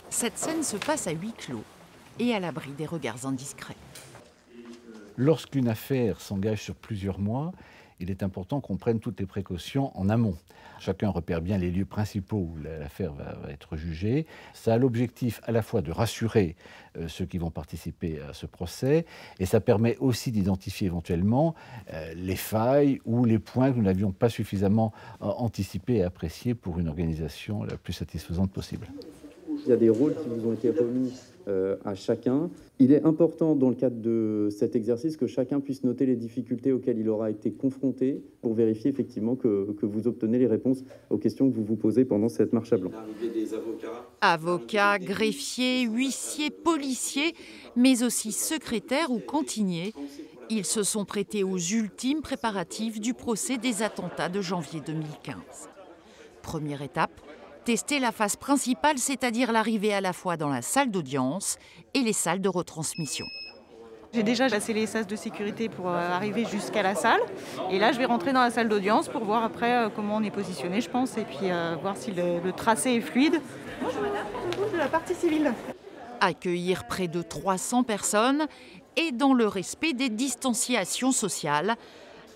Cette scène se passe à huis clos et à l'abri des regards indiscrets. Lorsqu'une affaire s'engage sur plusieurs mois, il est important qu'on prenne toutes les précautions en amont. Chacun repère bien les lieux principaux où l'affaire va être jugée. Ça a l'objectif à la fois de rassurer ceux qui vont participer à ce procès, et ça permet aussi d'identifier éventuellement les failles ou les points que nous n'avions pas suffisamment anticipés et appréciés pour une organisation la plus satisfaisante possible. Il y a des rôles qui vous ont été remis à chacun. Il est important dans le cadre de cet exercice que chacun puisse noter les difficultés auxquelles il aura été confronté pour vérifier effectivement que vous obtenez les réponses aux questions que vous vous posez pendant cette marche à blanc. Avocats, greffiers, huissiers, policiers, mais aussi secrétaires ou cantiniers, ils se sont prêtés aux ultimes préparatifs du procès des attentats de janvier 2015. Première étape, tester la phase principale, c'est-à-dire l'arrivée à la fois dans la salle d'audience et les salles de retransmission. J'ai déjà passé les sas de sécurité pour arriver jusqu'à la salle. Et là, je vais rentrer dans la salle d'audience pour voir après comment on est positionné, je pense, et puis voir si le tracé est fluide. Bonjour madame, de la partie civile. Accueillir près de 300 personnes et dans le respect des distanciations sociales.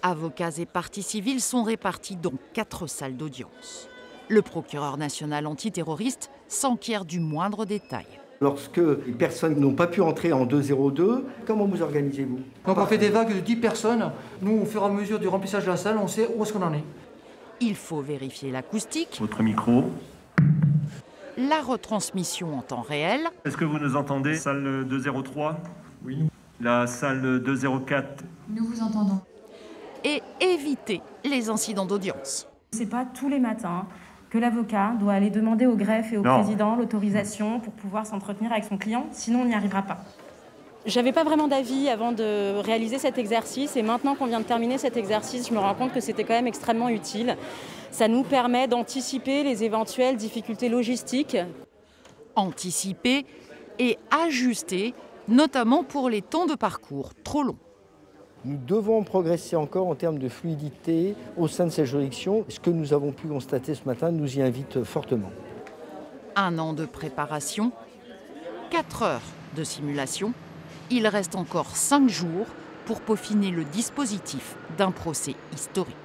Avocats et parties civiles sont répartis dans 4 salles d'audience. Le procureur national antiterroriste s'enquiert du moindre détail. Lorsque les personnes n'ont pas pu entrer en 202, comment vous organisez-vous? Donc on fait des vagues de 10 personnes. Nous, au fur et à mesure du remplissage de la salle, on sait où est-ce qu'on en est. Il faut vérifier l'acoustique. Votre micro. La retransmission en temps réel. Est-ce que vous nous entendez? Salle 203? Oui. La salle 204? Nous vous entendons. Et éviter les incidents d'audience. C'est pas tous les matins que l'avocat doit aller demander au greffe et au président l'autorisation pour pouvoir s'entretenir avec son client, sinon on n'y arrivera pas. J'avais pas vraiment d'avis avant de réaliser cet exercice, et maintenant qu'on vient de terminer cet exercice, je me rends compte que c'était quand même extrêmement utile. Ça nous permet d'anticiper les éventuelles difficultés logistiques. Anticiper et ajuster, notamment pour les temps de parcours trop longs. Nous devons progresser encore en termes de fluidité au sein de ces juridictions. Ce que nous avons pu constater ce matin nous y invite fortement. 1 an de préparation, 4 heures de simulation. Il reste encore 5 jours pour peaufiner le dispositif d'un procès historique.